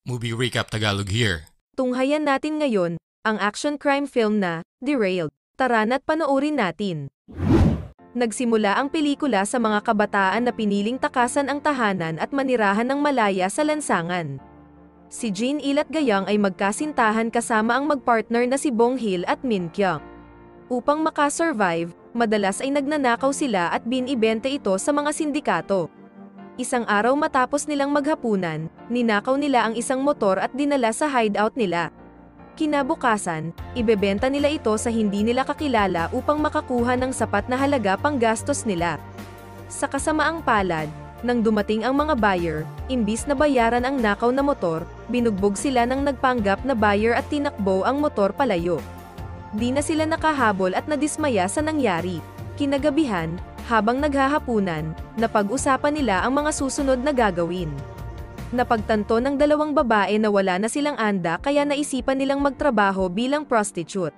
Movie Recap Tagalog here. Tunghayan natin ngayon, ang action crime film na, Derailed. Tara na't panoorin natin. Nagsimula ang pelikula sa mga kabataan na piniling takasan ang tahanan at manirahan ng malaya sa lansangan. Si Jin-il at Gayang ay magkasintahan kasama ang magpartner na si Bong-hil at Min-kyung. Upang makasurvive, madalas ay nagnanakaw sila at binibenta ito sa mga sindikato. Isang araw matapos nilang maghapunan, ninakaw nila ang isang motor at dinala sa hideout nila. Kinabukasan, ibebenta nila ito sa hindi nila kakilala upang makakuha ng sapat na halaga pang gastos nila. Sa kasamaang palad, nang dumating ang mga buyer, imbis na bayaran ang nakaw na motor, binugbog sila ng nagpanggap na buyer at tinakbo ang motor palayo. Di na sila nakahabol at nadismaya sa nangyari. Kinagabihan, habang naghahapunan, napag-usapan nila ang mga susunod na gagawin. Napagtanto ng dalawang babae na wala na silang anda kaya naisipan nilang magtrabaho bilang prostitute.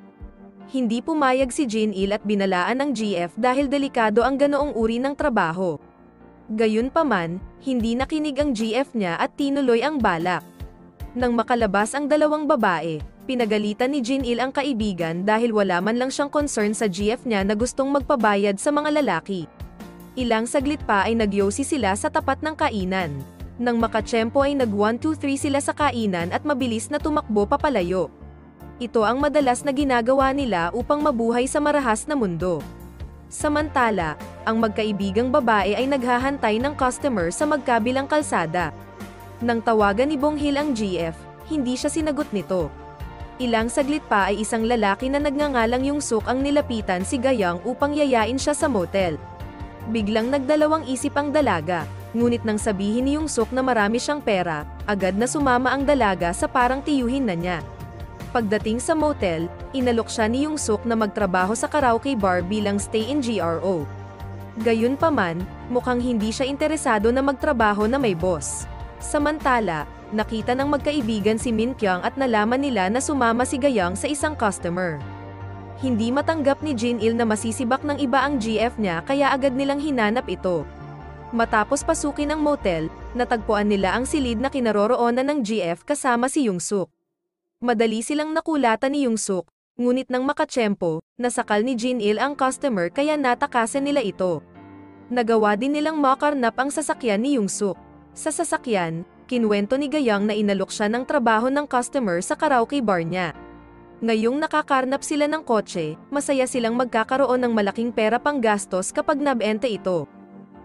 Hindi pumayag si Jin-il at binalaan ng GF dahil delikado ang ganoong uri ng trabaho. Gayunpaman, hindi nakinig ang GF niya at tinuloy ang balak. Nang makalabas ang dalawang babae, pinagalitan ni Jin-il ang kaibigan dahil wala man lang siyang concern sa GF niya na gustong magpabayad sa mga lalaki. Ilang saglit pa ay nagyosi sila sa tapat ng kainan. Nang makatsyempo ay nag 1-2-3 sila sa kainan at mabilis na tumakbo papalayo. Ito ang madalas na ginagawa nila upang mabuhay sa marahas na mundo. Samantala, ang magkaibigang babae ay naghahantay ng customer sa magkabilang kalsada. Nang tawagan ni Bong-hil ang GF, hindi siya sinagot nito. Ilang saglit pa ay isang lalaki na nagngangalang Yung-suk ang nilapitan si Gayang upang yayain siya sa motel. Biglang nagdalawang isip ang dalaga, ngunit nang sabihin ni Yung-suk na marami siyang pera, agad na sumama ang dalaga sa parang tiyuhin na niya. Pagdating sa motel, inalok siya ni Yung-suk na magtrabaho sa karaoke bar bilang stay-in GRO. Gayunpaman, mukhang hindi siya interesado na magtrabaho na may boss. Samantala, nakita ng magkaibigan si Min-kyung at nalaman nila na sumama si Gayang sa isang customer. Hindi matanggap ni Jin-il na masisibak ng iba ang GF niya kaya agad nilang hinanap ito. Matapos pasukin ang motel, natagpuan nila ang silid na kinaroroonan ng GF kasama si Yung-suk. Madali silang nakulatan ni Yung-suk, ngunit nang makatsyempo, nasakal ni Jin-il ang customer kaya natakasan nila ito. Nagawa din nilang makarnap ang sasakyan ni Yung-suk. Sa sasakyan, kinwento ni Gayang na inalok siya ng trabaho ng customer sa karaoke bar niya. Ngayong nakakarnap sila ng kotse, masaya silang magkakaroon ng malaking pera pang gastos kapag nabenta ito.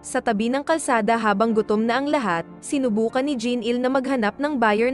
Sa tabi ng kalsada habang gutom na ang lahat, sinubukan ni Jin-il na maghanap ng buyer ng